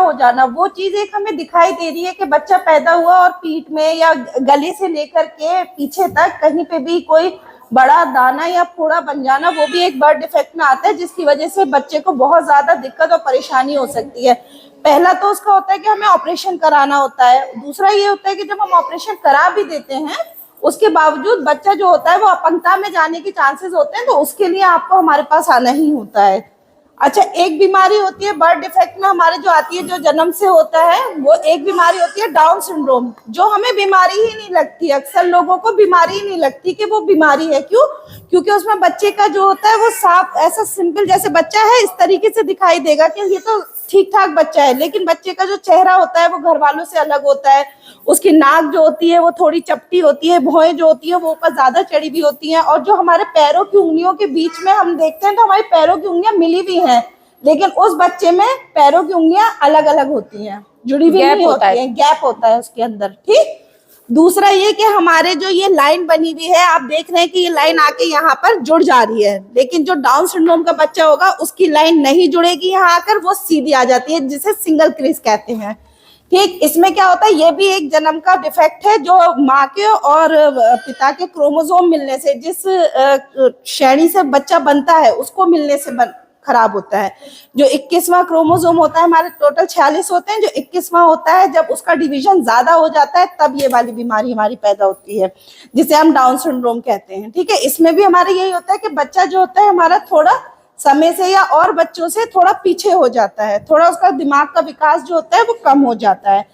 हो जाना, वो चीज एक हमें दिखाई दे रही है कि बच्चा पैदा हुआ और पीठ में या गले से लेकर के पीछे तक कहीं पे भी कोई बड़ा दाना या फोड़ा बन जाना, वो भी एक बर्थ डिफेक्ट में आता है, जिसकी वजह से बच्चे को बहुत ज्यादा दिक्कत और परेशानी हो सकती है। पहला तो उसका होता है कि हमें ऑपरेशन कराना होता है। दूसरा ये होता है कि जब हम ऑपरेशन करा भी देते हैं, उसके बावजूद बच्चा जो होता है वो अपंगता में जाने के चांसेस होते हैं, तो उसके लिए आपको हमारे पास आना ही होता है। अच्छा, एक बीमारी होती है बर्थ डिफेक्ट में हमारे जो आती है, जो जन्म से होता है, वो एक बीमारी होती है डाउन सिंड्रोम, जो हमें बीमारी ही नहीं लगती। अक्सर लोगों को बीमारी ही नहीं लगती कि वो बीमारी है। क्यों? क्योंकि उसमें बच्चे का जो होता है वो साफ ऐसा सिंपल जैसे बच्चा है इस तरीके से दिखाई देगा कि ये तो ठीक ठाक बच्चा है, लेकिन बच्चे का जो चेहरा होता है वो घर वालों से अलग होता है। उसकी नाक जो होती है वो थोड़ी चपटी होती है, भौहें जो होती है वो ऊपर ज्यादा चढ़ी हुई होती हैं, और जो हमारे पैरों की उंगलियों के बीच में हम देखते हैं तो हमारी पैरों की उंगलियां मिली हुई हैं, लेकिन उस बच्चे में पैरों की उंगलियां अलग अलग होती हैं, जुड़ी हुई नहीं होती हैं, गैप होता है उसके अंदर। ठीक। दूसरा ये कि हमारे जो ये लाइन बनी हुई है, आप देख रहे हैं कि ये लाइन आके यहाँ पर जुड़ जा रही है, लेकिन जो डाउन सिंड्रोम का बच्चा होगा उसकी लाइन नहीं जुड़ेगी यहाँ आकर, वो सीधी आ जाती है, जिसे सिंगल क्रीज कहते हैं। ठीक। इसमें क्या होता है, ये भी एक जन्म का डिफेक्ट है, जो माँ के और पिता के क्रोमोसोम मिलने से, जिस श्रेणी से बच्चा बनता है उसको मिलने से खराब होता है। जो 21वां क्रोमोसोम होता है, हमारे टोटल 46 होते हैं, जो 21वां होता है जब उसका डिवीजन ज्यादा हो जाता है तब ये वाली बीमारी हमारी पैदा होती है, जिसे हम डाउन सिंड्रोम कहते हैं। ठीक है। इसमें भी हमारे यही होता है कि बच्चा जो होता है हमारा थोड़ा समय से या और बच्चों से थोड़ा पीछे हो जाता है, थोड़ा उसका दिमाग का विकास जो होता है वो कम हो जाता है।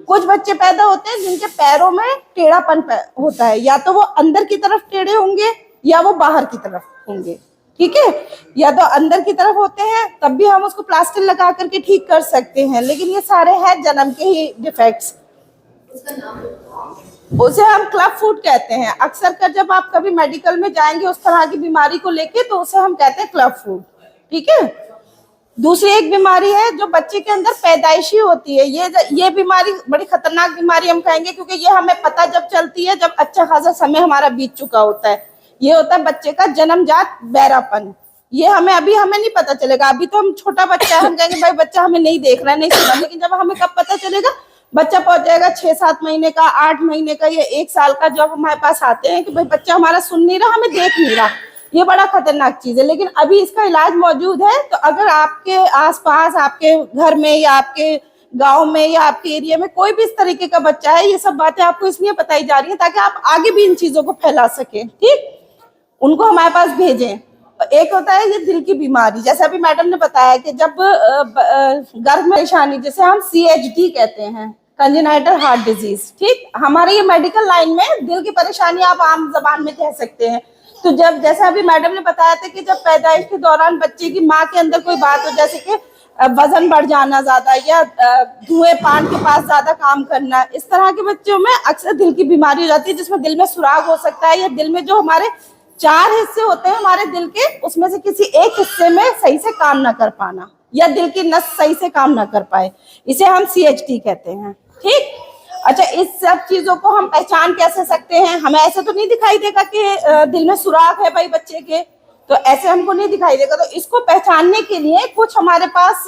कुछ बच्चे पैदा होते हैं जिनके पैरों में टेढ़ापन होता है, या तो वो अंदर की तरफ टेढ़े होंगे या वो बाहर की तरफ होंगे। ठीक है। या तो अंदर की तरफ होते हैं, तब भी हम उसको प्लास्टर लगा करके ठीक कर सकते हैं, लेकिन ये सारे हैं जन्म के ही डिफेक्ट्स। उसे हम क्लब फुट कहते हैं। अक्सर कर जब आप कभी मेडिकल में जाएंगे उस तरह की बीमारी को लेके, तो उसे हम कहते हैं क्लब फुट। ठीक है। दूसरी एक बीमारी है जो बच्चे के अंदर पैदाइशी होती है। ये बीमारी बड़ी खतरनाक बीमारी हम कहेंगे, क्योंकि ये हमें पता जब चलती है जब अच्छा खासा समय हमारा बीत चुका होता है। ये होता है बच्चे का जन्मजात बहरापन। ये हमें नहीं पता चलेगा, अभी तो हम छोटा बच्चा है, हम कहेंगे भाई बच्चा हमें नहीं देख रहा है, नहीं सुना, लेकिन जब हमें कब पता चलेगा, बच्चा पहुंच जाएगा 6-7 महीने का, 8 महीने का या 1 साल का, जब हमारे पास आते हैं कि भाई बच्चा हमारा सुन नहीं रहा, हमें देख नहीं रहा। ये बड़ा खतरनाक चीज है, लेकिन अभी इसका इलाज मौजूद है। तो अगर आपके आसपास, आपके घर में या आपके गांव में या आपके एरिया में कोई भी इस तरीके का बच्चा है, ये सब बातें आपको इसलिए बताई जा रही है ताकि आप आगे भी इन चीजों को फैला सके। ठीक। उनको हमारे पास भेजें। एक होता है ये दिल की बीमारी, जैसे अभी मैडम ने बताया कि जब गर्भ में परेशानी, जैसे हम CHD कहते हैं, कंजेनाइटल हार्ट डिजीज। ठीक। हमारे ये मेडिकल लाइन में दिल की परेशानी आप आम जबान में कह सकते हैं। तो जब, जैसा अभी मैडम ने बताया था कि जब पैदाइश के दौरान बच्चे की माँ के अंदर कोई बात हो, जैसे कि वजन बढ़ जाना ज्यादा, या धुएं पान के पास ज्यादा काम करना, इस तरह के बच्चों में अक्सर दिल की बीमारी हो जाती है, जिसमें दिल में सुराग हो सकता है, या दिल में जो हमारे 4 हिस्से होते हैं हमारे दिल के, उसमें से किसी एक हिस्से में सही से काम ना कर पाना, या दिल की नस सही से काम ना कर पाए, इसे हम CHD कहते हैं। ठीक। अच्छा, इस सब चीजों को हम पहचान कैसे सकते हैं? हमें ऐसे तो नहीं दिखाई देगा कि दिल में सुराग है भाई बच्चे के, तो ऐसे हमको नहीं दिखाई देगा। तो इसको पहचानने के लिए कुछ हमारे पास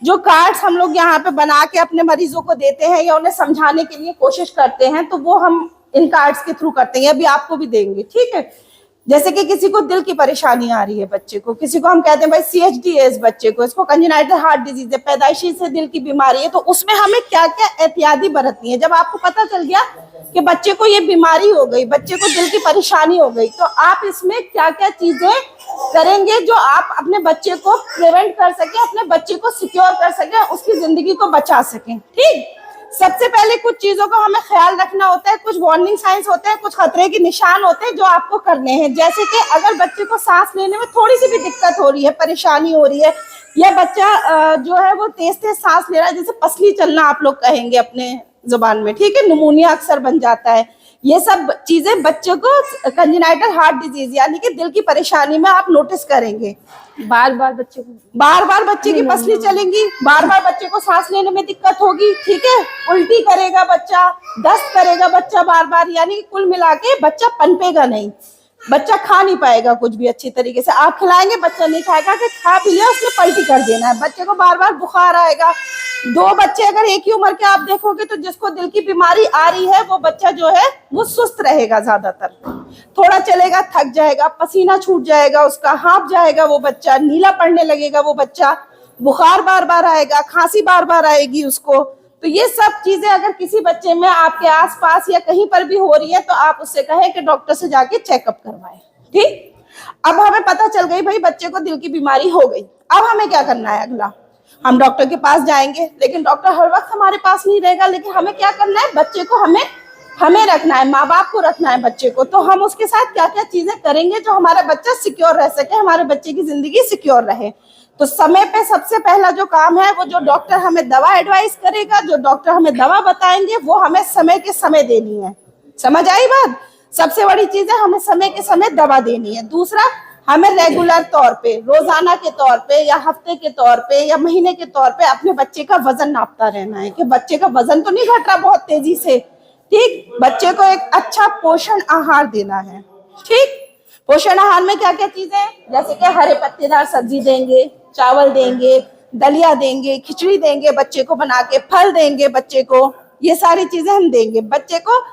जो कार्ड्स हम लोग यहाँ पे बना के अपने मरीजों को देते हैं या उन्हें समझाने के लिए कोशिश करते हैं, तो वो हम इन कार्ड्स के थ्रू करते हैं, अभी आपको भी देंगे। ठीक है। जैसे कि किसी को दिल की परेशानी आ रही है बच्चे को, किसी को हम कहते हैं भाई CHD है इस बच्चे को, इसको कंजेनाइटल हार्ट डिजीज है, पैदाइशी से दिल की बीमारी है, तो उसमें हमें क्या क्या एहतियाती बरतनी है। जब आपको पता चल गया कि बच्चे को ये बीमारी हो गई, बच्चे को दिल की परेशानी हो गई, तो आप इसमें क्या क्या चीजें करेंगे जो आप अपने बच्चे को प्रिवेंट कर सके, अपने बच्चे को सिक्योर कर सके, उसकी जिंदगी को बचा सके। ठीक। सबसे पहले कुछ चीजों का हमें ख्याल रखना होता है, कुछ वार्निंग साइंस होते हैं, कुछ खतरे के निशान होते हैं जो आपको करने हैं। जैसे कि अगर बच्चे को सांस लेने में थोड़ी सी भी दिक्कत हो रही है, परेशानी हो रही है, या बच्चा जो है वो तेज तेज सांस ले रहा है, जैसे पसली चलना आप लोग कहेंगे अपने जुबान में, ठीक है, निमोनिया अक्सर बन जाता है, ये सब चीजें बच्चे को कंजेनाइटल हार्ट डिजीज यानी कि दिल की परेशानी में आप नोटिस करेंगे। बार बार बच्चे की पसली चलेंगी, बार बार बच्चे को सांस लेने में दिक्कत होगी, ठीक है, उल्टी करेगा बच्चा, दस्त करेगा बच्चा बार बार, यानी कि कुल मिला के बच्चा पनपेगा नहीं। बच्चा खा नहीं पाएगा कुछ भी अच्छी तरीके से। आप खिलाएंगे, बच्चा नहीं खाएगा, कि खा पी लिया उसने पलटी कर देना है। बच्चे को बार बार बुखार आएगा। 2 बच्चे अगर एक ही उम्र के आप देखोगे तो जिसको दिल की बीमारी आ रही है वो बच्चा जो है वो सुस्त रहेगा, ज्यादातर थोड़ा चलेगा थक जाएगा, पसीना छूट जाएगा, उसका हाँफ जाएगा, वो बच्चा नीला पड़ने लगेगा, वो बच्चा बुखार बार बार आएगा, खांसी बार बार आएगी उसको। तो ये सब चीजें अगर किसी बच्चे में आपके आसपास या कहीं पर भी हो रही है तो आप उससे कहें कि डॉक्टर से जाके चेकअप करवाएं। ठीक, अब हमें पता चल गई भाई बच्चे को दिल की बीमारी हो गई, अब हमें क्या करना है? अगला हम डॉक्टर के पास जाएंगे, लेकिन डॉक्टर हर वक्त हमारे पास नहीं रहेगा। लेकिन हमें क्या करना है? बच्चे को हमें रखना है, माँ बाप को रखना है बच्चे को। तो हम उसके साथ क्या क्या चीजें करेंगे जो हमारा बच्चा सिक्योर रह सके, हमारे बच्चे की जिंदगी सिक्योर रहे। तो समय पे सबसे पहला जो काम है वो जो डॉक्टर हमें दवा एडवाइस करेगा, जो डॉक्टर हमें दवा बताएंगे, वो हमें समय के समय देनी है। समझ आई बात? सबसे बड़ी चीज है हमें समय के समय दवा देनी है। दूसरा, हमें रेगुलर तौर पे, रोजाना के तौर पे या हफ्ते के तौर पे या महीने के तौर पे अपने बच्चे का वजन नापता रहना है कि बच्चे का वजन तो नहीं घट रहा बहुत तेजी से। ठीक, बच्चे को एक अच्छा पोषण आहार देना है। ठीक, पोषण आहार में क्या क्या चीजें, जैसे कि हरे पत्तेदार सब्जी देंगे, चावल देंगे, दलिया देंगे, खिचड़ी देंगे बच्चे को बना के, फल देंगे बच्चे को, ये सारी चीजें हम देंगे। बच्चे को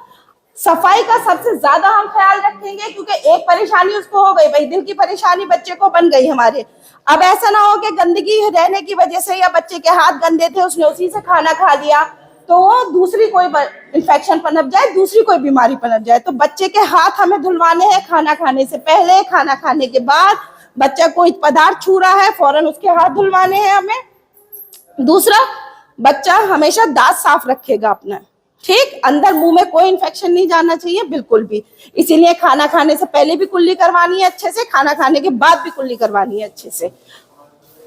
सफाई का सबसे ज्यादा हम ख्याल रखेंगे, क्योंकि एक परेशानी उसको हो गई भाई, दिल की परेशानी बच्चे को बन गई हमारे। अब ऐसा ना हो कि गंदगी रहने की वजह से या बच्चे के हाथ गंदे थे उसने उसी से खाना खा लिया तो वो दूसरी कोई इन्फेक्शन पनप जाए, दूसरी कोई बीमारी पनप जाए। तो बच्चे के हाथ हमें धुलवाने हैं, खाना खाने से पहले, खाना खाने के बाद। बच्चा कोई पदार्थ छू रहा है फौरन उसके हाथ धुलवाने हैं हमें। दूसरा, बच्चा हमेशा दांत साफ रखेगा अपना। ठीक, अंदर मुंह में कोई इन्फेक्शन नहीं जाना चाहिए बिल्कुल भी। इसीलिए खाना खाने से पहले भी कुल्ली करवानी है अच्छे से, खाना खाने के बाद भी कुल्ली करवानी है अच्छे से।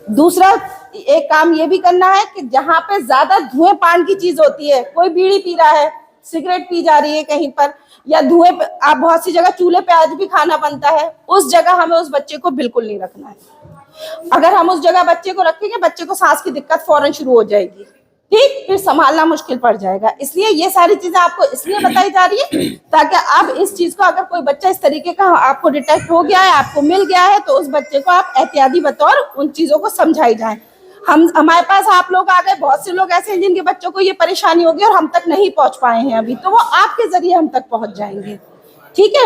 दूसरा एक काम ये भी करना है कि जहां पे ज्यादा धुएं पान की चीज होती है, कोई बीड़ी पी रहा है, सिगरेट पी जा रही है कहीं पर, या धुएं, आप बहुत सी जगह चूल्हे पे आज भी खाना बनता है, उस जगह हमें उस बच्चे को बिल्कुल नहीं रखना है। अगर हम उस जगह बच्चे को रखेंगे, बच्चे को सांस की दिक्कत फौरन शुरू हो जाएगी। ठीक, फिर संभालना मुश्किल पड़ जाएगा। इसलिए ये सारी चीजें आपको इसलिए बताई जा रही है ताकि आप इस चीज को, अगर कोई बच्चा इस तरीके का आपको डिटेक्ट हो गया है, आपको मिल गया है, तो उस बच्चे को आप एहतियाती बतौर उन चीजों को समझाई जाए। हमारे पास आप लोग आ गए, बहुत से लोग ऐसे हैं जिनके बच्चों को ये परेशानी होगी और हम तक नहीं पहुंच पाए हैं अभी, तो वो आपके जरिए हम तक पहुंच जाएंगे। ठीक है,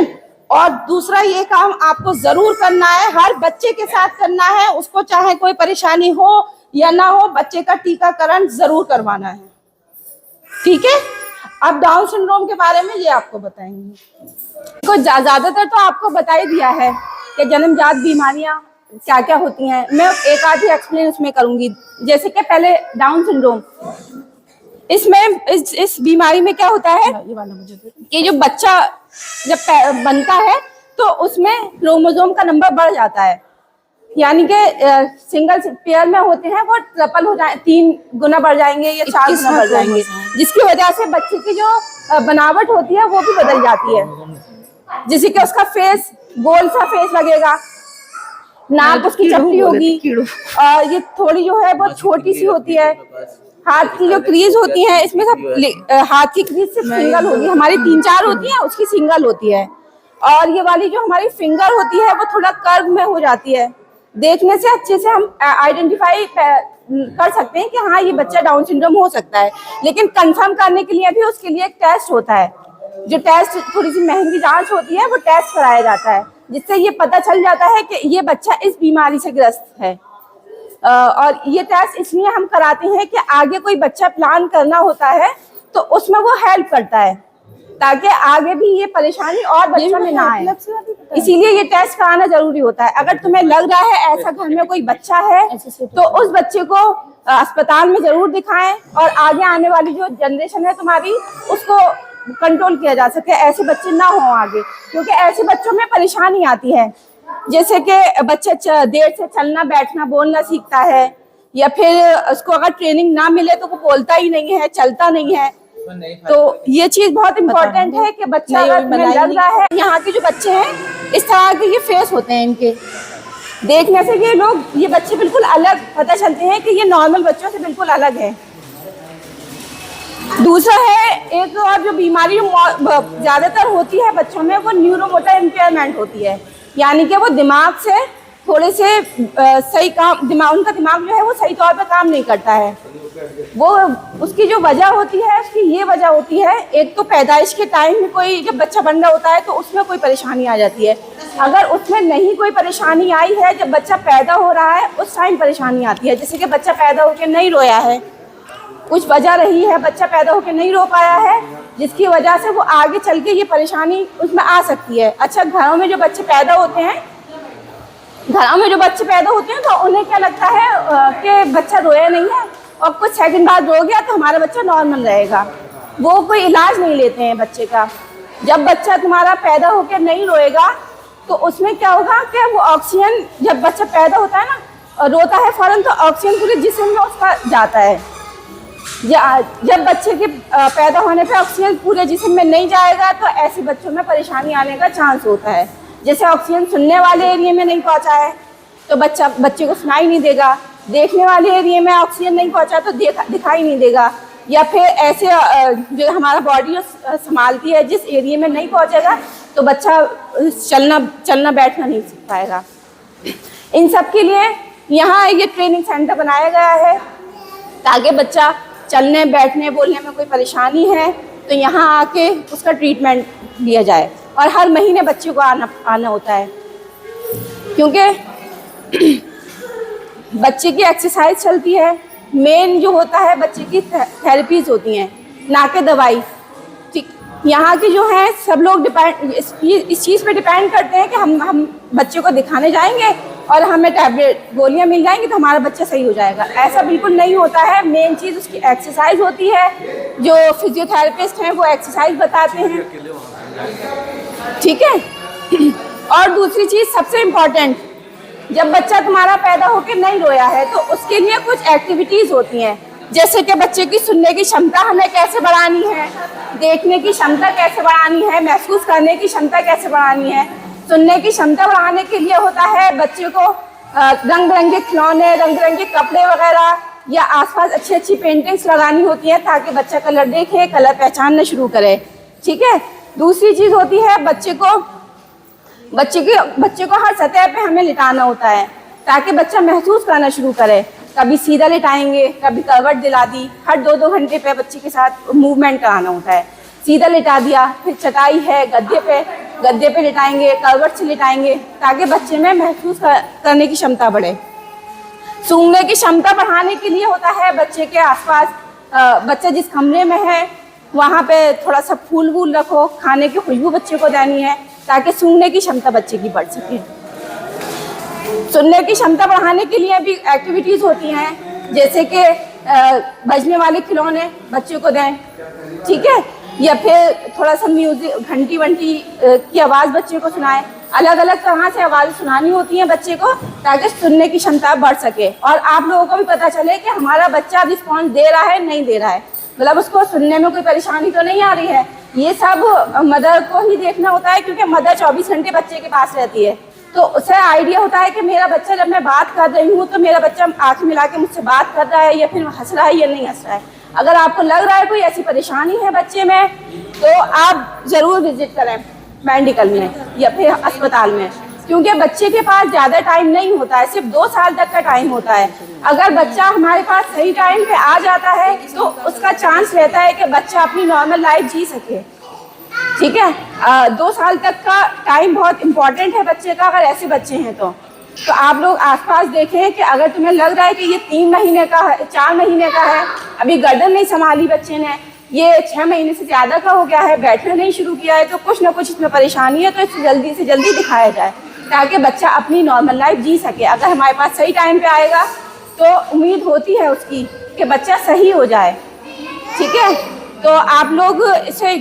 और दूसरा ये काम आपको जरूर करना है, हर बच्चे के साथ करना है, उसको चाहे कोई परेशानी हो या ना हो, बच्चे का टीकाकरण जरूर करवाना है। ठीक है, अब डाउन सिंड्रोम के बारे में ये आपको बताएंगे। तो ज्यादातर तो आपको बता ही दिया है कि जन्मजात बीमारियां क्या क्या होती हैं। मैं एक आधी एक्सप्लेन उसमें करूंगी। जैसे कि पहले डाउन सिंड्रोम, इसमें इस बीमारी में क्या होता है कि जो बच्चा जब बनता है तो उसमें क्रोमोसोम का नंबर बढ़ जाता है, यानी कि सिंगल पेयर में होते हैं वो ट्रिपल हो जाए, 3 गुना बढ़ जाएंगे या 4 गुना बढ़ जाएंगे, जिसकी वजह से बच्चे की जो बनावट होती है वो भी बदल जाती है। जैसे कि उसका फेस, गोल सा फेस लगेगा, नाक उसकी चपटी होगी, और ये थोड़ी जो है वो छोटी सी होती है। हाथ की जो क्रीज होती है, इसमें सब हाथ की क्रीज सिर्फ सिंगल होगी, हमारी 3-4 होती है, उसकी सिंगल होती है। और ये वाली जो हमारी फिंगर होती है वो थोड़ा कर्व में हो जाती है। देखने से अच्छे से हम आइडेंटिफाई कर सकते हैं कि हाँ ये बच्चा डाउन सिंड्रोम हो सकता है। लेकिन कंफर्म करने के लिए भी उसके लिए एक टेस्ट होता है, जो टेस्ट थोड़ी सी महंगी जांच होती है, वो टेस्ट कराया जाता है, जिससे ये पता चल जाता है कि ये बच्चा इस बीमारी से ग्रस्त है। और ये टेस्ट इसलिए हम कराते हैं कि आगे कोई बच्चा प्लान करना होता है तो उसमें वो हेल्प करता है, ताकि आगे भी ये परेशानी और बच्चों में ना आए। इसीलिए ये टेस्ट कराना जरूरी होता है। अगर तुम्हें लग रहा है ऐसा घर में कोई बच्चा है तो उस बच्चे को अस्पताल में जरूर दिखाएं, और आगे आने वाली जो जनरेशन है तुम्हारी उसको कंट्रोल किया जा सके, ऐसे बच्चे ना हो आगे, क्योंकि ऐसे बच्चों में परेशानी आती है। जैसे कि बच्चा देर से चलना बैठना बोलना सीखता है, या फिर उसको अगर ट्रेनिंग ना मिले तो वो बोलता ही नहीं है, चलता नहीं है। तो ये चीज बहुत इम्पोर्टेंट है कि बच्चा अगर लग रहा है, यहाँ के जो बच्चे हैं इस तरह के ये फेस होते हैं, इनके देखने से ये बच्चे बिल्कुल अलग पता चलते हैं कि ये नॉर्मल बच्चों से बिल्कुल अलग है। दूसरा है एक और जो बीमारी ज्यादातर होती है बच्चों में, वो न्यूरोमोटर इम्पेयरमेंट होती है। यानी कि वो दिमाग से थोड़े से सही काम, उनका दिमाग जो है वो सही तौर पे काम नहीं करता है। वो उसकी जो वजह होती है, उसकी ये वजह होती है, एक तो पैदाइश के टाइम में कोई जब बच्चा बन रहा होता है तो उसमें कोई परेशानी आ जाती है। अगर उसमें नहीं कोई परेशानी आई है, जब बच्चा पैदा हो रहा है उस टाइम परेशानी आती है। जैसे कि बच्चा पैदा होकर नहीं रोया है, कुछ वजह रही है, बच्चा पैदा होकर नहीं रो पाया है, जिसकी वजह से वो आगे चल के ये परेशानी उसमें आ सकती है। अच्छा, घरों में जो बच्चे पैदा होते हैं तो उन्हें क्या लगता है कि बच्चा रोया नहीं है और कुछ सेकंड बाद रो गया तो हमारा बच्चा नॉर्मल रहेगा। वो कोई इलाज नहीं लेते हैं बच्चे का। जब बच्चा तुम्हारा पैदा होकर नहीं रोएगा तो उसमें क्या होगा कि वो ऑक्सीजन, जब बच्चा पैदा होता है ना, रोता है फौरन, तो ऑक्सीजन पूरे जिस्म में उसका जाता है। जब बच्चे के पैदा होने पे ऑक्सीजन पूरे जिस्म में नहीं जाएगा तो ऐसे बच्चों में परेशानी आने का चांस होता है। जैसे ऑक्सीजन सुनने वाले एरिया में नहीं पहुंचा है तो बच्चे को सुनाई नहीं देगा, देखने वाले एरिया में ऑक्सीजन नहीं पहुंचा तो दिखाई नहीं देगा, या फिर ऐसे जो हमारा बॉडी संभालती है जिस एरिया में नहीं पहुंचेगा तो बच्चा चलना बैठना नहीं सीख पाएगा। इन सब के लिए यहाँ ये ट्रेनिंग सेंटर बनाया गया है ताकि बच्चा चलने बैठने बोलने में कोई परेशानी है तो यहाँ आके उसका ट्रीटमेंट दिया जाए। और हर महीने बच्चे को आना होता है, क्योंकि बच्चे की एक्सरसाइज चलती है। मेन जो होता है बच्चे की थेरेपीज होती हैं, ना कि दवाई। ठीक, यहाँ के जो हैं सब लोग इस चीज़ पे डिपेंड करते हैं कि हम बच्चे को दिखाने जाएंगे और हमें टैबलेट गोलियां मिल जाएंगी तो हमारा बच्चा सही हो जाएगा। ऐसा बिल्कुल नहीं होता है। मेन चीज़ उसकी एक्सरसाइज होती है। जो फिजियोथेरेपिस्ट हैं वो एक्सरसाइज बताते हैं, ठीक है। और दूसरी चीज़ सबसे इम्पॉर्टेंट, जब बच्चा तुम्हारा पैदा होकर नहीं रोया है तो उसके लिए कुछ एक्टिविटीज़ होती हैं, जैसे कि बच्चे की सुनने की क्षमता हमें कैसे बढ़ानी है, देखने की क्षमता कैसे बढ़ानी है, महसूस करने की क्षमता कैसे बढ़ानी है। सुनने की क्षमता बढ़ाने के लिए होता है बच्चे को रंग बिरंगे खिलौने, रंग बिरंगे कपड़े वगैरह या आसपास अच्छी अच्छी पेंटिंग्स लगानी होती हैं ताकि बच्चा कलर देखे, कलर पहचानना शुरू करे, ठीक है। दूसरी चीज़ होती है बच्चे को हर सतह पे हमें लिटाना होता है ताकि बच्चा महसूस करना शुरू करे। कभी सीधा लिटाएंगे, कभी करवट दिला दी, हर 2-2 घंटे पे बच्चे के साथ मूवमेंट कराना होता है। सीधा लिटा दिया, फिर चटाई है गद्दे पे लिटाएंगे, करवट से लिटाएंगे ताकि बच्चे में महसूस करने की क्षमता बढ़े। सूंघने की क्षमता बढ़ाने के लिए होता है बच्चे के आसपास, बच्चा जिस कमरे में है वहाँ पे थोड़ा सा फूल वूल रखो, खाने की खुशबू बच्चे को देनी है ताकि सूंघने की क्षमता बच्चे की बढ़ सके। सुनने की क्षमता बढ़ाने के लिए भी एक्टिविटीज़ होती हैं, जैसे कि बजने वाले खिलौने बच्चे को दें, ठीक है, या फिर थोड़ा सा म्यूजिक, घंटी वंटी की आवाज़ बच्चे को सुनाएं। अलग अलग तरह से आवाज़ सुनानी होती हैं बच्चे को ताकि सुनने की क्षमता बढ़ सके और आप लोगों को भी पता चले कि हमारा बच्चा रिस्पॉन्स दे रहा है नहीं दे रहा है, मतलब उसको सुनने में कोई परेशानी तो नहीं आ रही है। ये सब मदर को ही देखना होता है, क्योंकि मदर 24 घंटे बच्चे के पास रहती है, तो उसे आइडिया होता है कि मेरा बच्चा, जब मैं बात कर रही हूँ तो मेरा बच्चा आँख मिला के मुझसे बात कर रहा है या फिर हंस रहा है या नहीं हंस रहा है। अगर आपको लग रहा है कोई ऐसी परेशानी है बच्चे में तो आप ज़रूर विजिट करें मेडिकल में या फिर अस्पताल में, क्योंकि बच्चे के पास ज़्यादा टाइम नहीं होता है, सिर्फ 2 साल तक का टाइम होता है। अगर बच्चा हमारे पास सही टाइम पे आ जाता है तो उसका चांस रहता है कि बच्चा अपनी नॉर्मल लाइफ जी सके, ठीक है। 2 साल तक का टाइम बहुत इम्पोर्टेंट है बच्चे का, अगर ऐसे बच्चे हैं तो आप लोग आसपास देखें कि अगर तुम्हें लग रहा है कि ये 3 महीने का है, 4 महीने का है, अभी गर्दन नहीं संभाली बच्चे ने, ये 6 महीने से ज़्यादा का हो गया है, बैठना नहीं शुरू किया है, तो कुछ ना कुछ इसमें परेशानी है, तो इसे जल्दी से जल्दी दिखाया जाए ताकि बच्चा अपनी नॉर्मल लाइफ जी सके। अगर हमारे पास सही टाइम पे आएगा तो उम्मीद होती है उसकी कि बच्चा सही हो जाए, ठीक है। तो आप लोग इसे